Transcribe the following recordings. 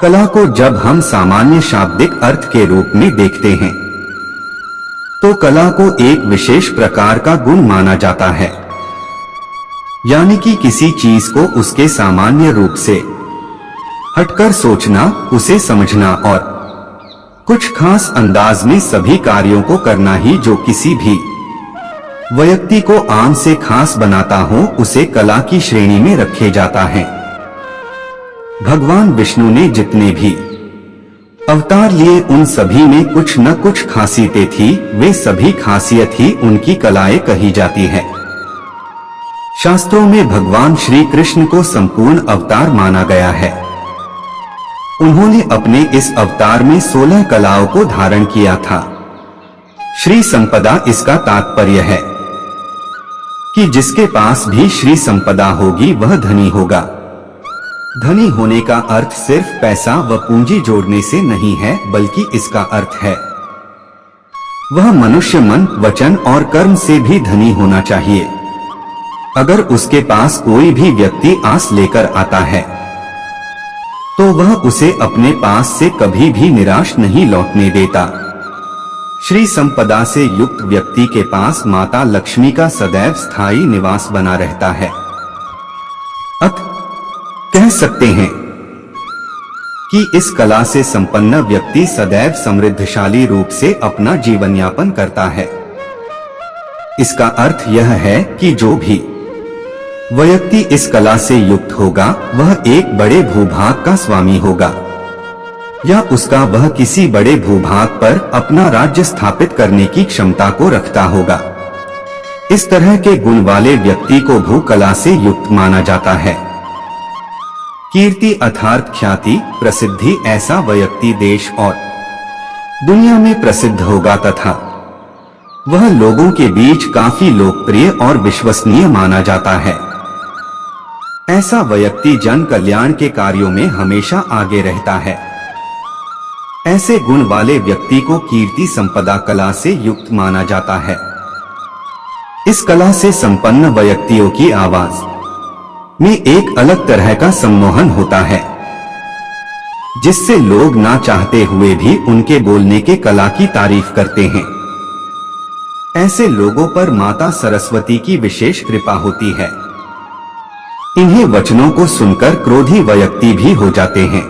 कला को जब हम सामान्य शाब्दिक अर्थ के रूप में देखते हैं तो कला को एक विशेष प्रकार का गुण माना जाता है, यानी कि किसी चीज को उसके सामान्य रूप से हटकर सोचना, उसे समझना और कुछ खास अंदाज में सभी कार्यों को करना ही जो किसी भी व्यक्ति को आम से खास बनाता हो उसे कला की श्रेणी में रखे जाता है। भगवान विष्णु ने जितने भी अवतार लिए उन सभी में कुछ न कुछ खासियतें थी, वे सभी खासियत ही उनकी कलाएं कही जाती है। शास्त्रों में भगवान श्री कृष्ण को संपूर्ण अवतार माना गया है। उन्होंने अपने इस अवतार में 16 कलाओं को धारण किया था। श्री संपदा इसका तात्पर्य है कि जिसके पास भी श्री संपदा होगी वह धनी होगा। धनी होने का अर्थ सिर्फ पैसा व पूंजी जोड़ने से नहीं है, बल्कि इसका अर्थ है वह मनुष्य मन, वचन और कर्म से भी धनी होना चाहिए। अगर उसके पास कोई भी व्यक्ति आस लेकर आता है तो वह उसे अपने पास से कभी भी निराश नहीं लौटने देता। श्री संपदा से युक्त व्यक्ति के पास माता लक्ष्मी का सदैव स्थायी निवास बना रहता है। अतः कह सकते हैं कि इस कला से संपन्न व्यक्ति सदैव समृद्धशाली रूप से अपना जीवन यापन करता है। इसका अर्थ यह है कि जो भी व्यक्ति इस कला से युक्त होगा वह एक बड़े भूभाग का स्वामी होगा, या उसका वह किसी बड़े भूभाग पर अपना राज्य स्थापित करने की क्षमता को रखता होगा। इस तरह के गुण वाले व्यक्ति को भू कला से युक्त माना जाता है। कीर्ति अर्थात ख्याति, प्रसिद्धि, ऐसा व्यक्ति देश और दुनिया में प्रसिद्ध होगा तथा वह लोगों के बीच काफी लोकप्रिय और विश्वसनीय माना जाता है। ऐसा व्यक्ति जन कल्याण के कार्यों में हमेशा आगे रहता है। ऐसे गुण वाले व्यक्ति को कीर्ति संपदा कला से युक्त माना जाता है। इस कला से संपन्न व्यक्तियों की आवाज में एक अलग तरह का सम्मोहन होता है, जिससे लोग ना चाहते हुए भी उनके बोलने के कला की तारीफ करते हैं। ऐसे लोगों पर माता सरस्वती की विशेष कृपा होती है। इन्हीं वचनों को सुनकर क्रोधी व्यक्ति भी हो जाते हैं।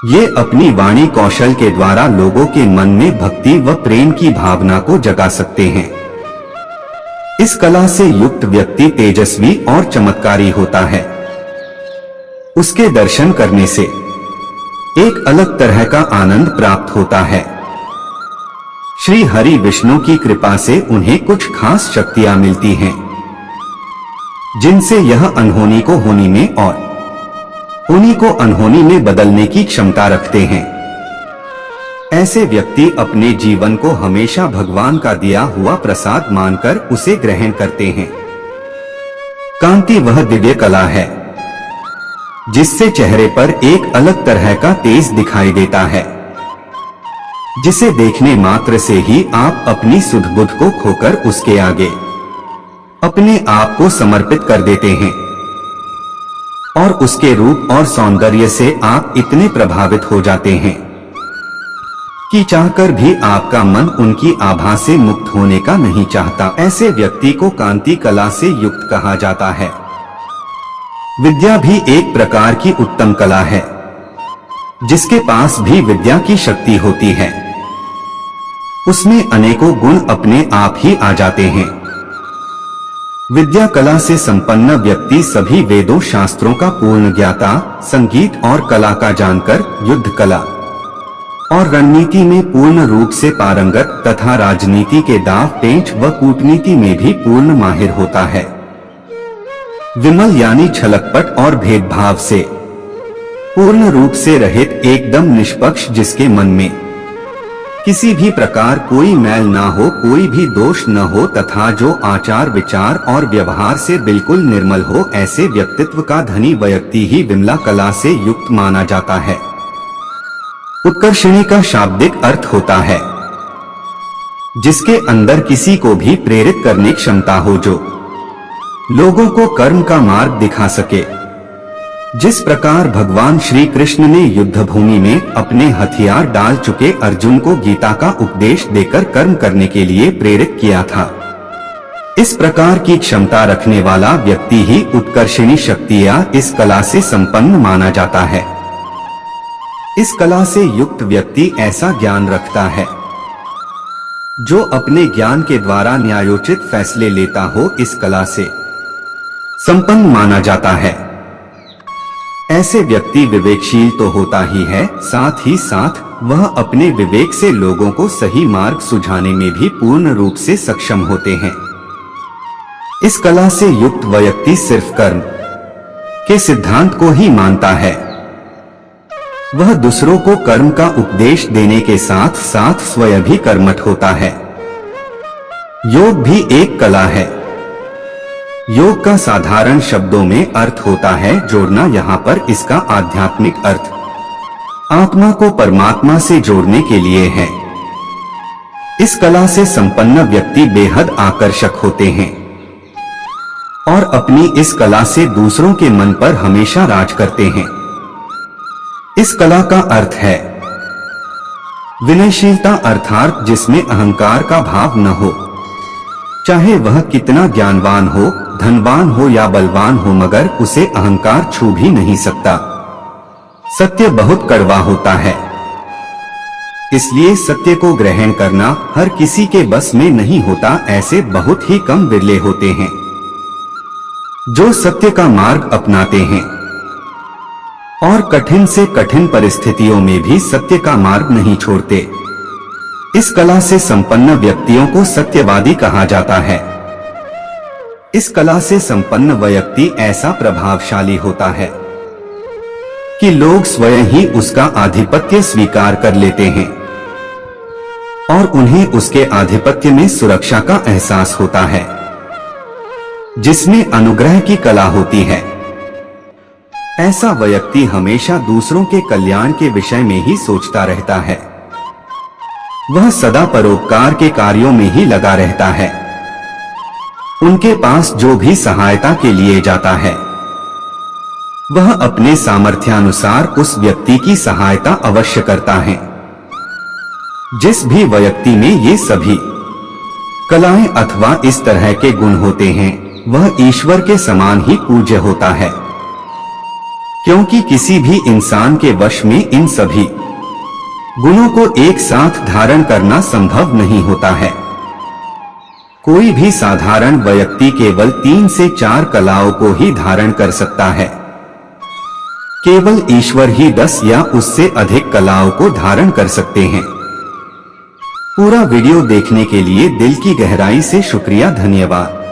ये अपनी वाणी कौशल के द्वारा लोगों के मन में भक्ति व प्रेम की भावना को जगा सकते हैं। इस कला से युक्त व्यक्ति तेजस्वी और चमत्कारी होता है। उसके दर्शन करने से एक अलग तरह का आनंद प्राप्त होता है। श्री हरि विष्णु की कृपा से उन्हें कुछ खास शक्तियां मिलती हैं, जिनसे यह अनहोनी को होनी में और होनी को अनहोनी में बदलने की क्षमता रखते हैं। ऐसे व्यक्ति अपने जीवन को हमेशा भगवान का दिया हुआ प्रसाद मानकर उसे ग्रहण करते हैं। कांति वह दिव्य कला है जिससे चेहरे पर एक अलग तरह का तेज दिखाई देता है, जिसे देखने मात्र से ही आप अपनी सुध बुध को खोकर उसके आगे अपने आप को समर्पित कर देते हैं और उसके रूप और सौंदर्य से आप इतने प्रभावित हो जाते हैं कि चाहकर भी आपका मन उनकी आभा से मुक्त होने का नहीं चाहता। ऐसे व्यक्ति को कांति कला से युक्त कहा जाता है। विद्या भी एक प्रकार की उत्तम कला है, जिसके पास भी विद्या की शक्ति होती है। उसमें अनेकों गुण अपने आप ही आ जाते हैं। विद्या कला से संपन्न व्यक्ति सभी वेदों शास्त्रों का पूर्ण ज्ञाता, संगीत और कला का जानकर युद्ध कला और रणनीति में पूर्ण रूप से पारंगत तथा राजनीति के दांव पेंच व कूटनीति में भी पूर्ण माहिर होता है। विमल यानी छलकपट और भेदभाव से पूर्ण रूप से रहित, एकदम निष्पक्ष, जिसके मन में किसी भी प्रकार कोई मैल ना हो, कोई भी दोष न हो तथा जो आचार विचार और व्यवहार से बिल्कुल निर्मल हो, ऐसे व्यक्तित्व का धनी व्यक्ति ही विमला कला से युक्त माना जाता है। उत्कर्षणी का शाब्दिक अर्थ होता है जिसके अंदर किसी को भी प्रेरित करने की क्षमता हो, जो लोगों को कर्म का मार्ग दिखा सके। जिस प्रकार भगवान श्री कृष्ण ने युद्ध भूमि में अपने हथियार डाल चुके अर्जुन को गीता का उपदेश देकर कर्म करने के लिए प्रेरित किया था, इस प्रकार की क्षमता रखने वाला व्यक्ति ही उत्कर्षिणी शक्ति या इस कला से संपन्न माना जाता है। इस कला से युक्त व्यक्ति ऐसा ज्ञान रखता है जो अपने ज्ञान के द्वारा न्यायोचित फैसले लेता हो, इस कला से संपन्न माना जाता है। ऐसे व्यक्ति विवेकशील तो होता ही है, साथ ही साथ वह अपने विवेक से लोगों को सही मार्ग सुझाने में भी पूर्ण रूप से सक्षम होते हैं। इस कला से युक्त व्यक्ति सिर्फ कर्म के सिद्धांत को ही मानता है। वह दूसरों को कर्म का उपदेश देने के साथ साथ स्वयं भी कर्मठ होता है। योग भी एक कला है। योग का साधारण शब्दों में अर्थ होता है जोड़ना, यहाँ पर इसका आध्यात्मिक अर्थ आत्मा को परमात्मा से जोड़ने के लिए है। इस कला से संपन्न व्यक्ति बेहद आकर्षक होते हैं और अपनी इस कला से दूसरों के मन पर हमेशा राज करते हैं। इस कला का अर्थ है विनयशीलता, अर्थात जिसमें अहंकार का भाव न हो। चाहे वह कितना ज्ञानवान हो, धनवान हो या बलवान हो, मगर उसे अहंकार छू भी नहीं सकता। सत्य बहुत कड़वा होता है, इसलिए सत्य को ग्रहण करना हर किसी के बस में नहीं होता। ऐसे बहुत ही कम विरले होते हैं जो सत्य का मार्ग अपनाते हैं और कठिन से कठिन परिस्थितियों में भी सत्य का मार्ग नहीं छोड़ते। इस कला से संपन्न व्यक्तियों को सत्यवादी कहा जाता है। इस कला से संपन्न व्यक्ति ऐसा प्रभावशाली होता है कि लोग स्वयं ही उसका आधिपत्य स्वीकार कर लेते हैं और उन्हें उसके आधिपत्य में सुरक्षा का एहसास होता है, जिसमें अनुग्रह की कला होती है। ऐसा व्यक्ति हमेशा दूसरों के कल्याण के विषय में ही सोचता रहता है। वह सदा परोपकार के कार्यों में ही लगा रहता है। उनके पास जो भी सहायता के लिए जाता है, वह अपने सामर्थ्यानुसार उस व्यक्ति की सहायता अवश्य करता है। जिस भी व्यक्ति में ये सभी कलाएं अथवा इस तरह के गुण होते हैं, वह ईश्वर के समान ही पूज्य होता है, क्योंकि किसी भी इंसान के वश में इन सभी गुणों को एक साथ धारण करना संभव नहीं होता है। कोई भी साधारण व्यक्ति केवल 3 से 4 कलाओं को ही धारण कर सकता है। केवल ईश्वर ही 10 या उससे अधिक कलाओं को धारण कर सकते हैं। पूरा वीडियो देखने के लिए दिल की गहराई से शुक्रिया, धन्यवाद।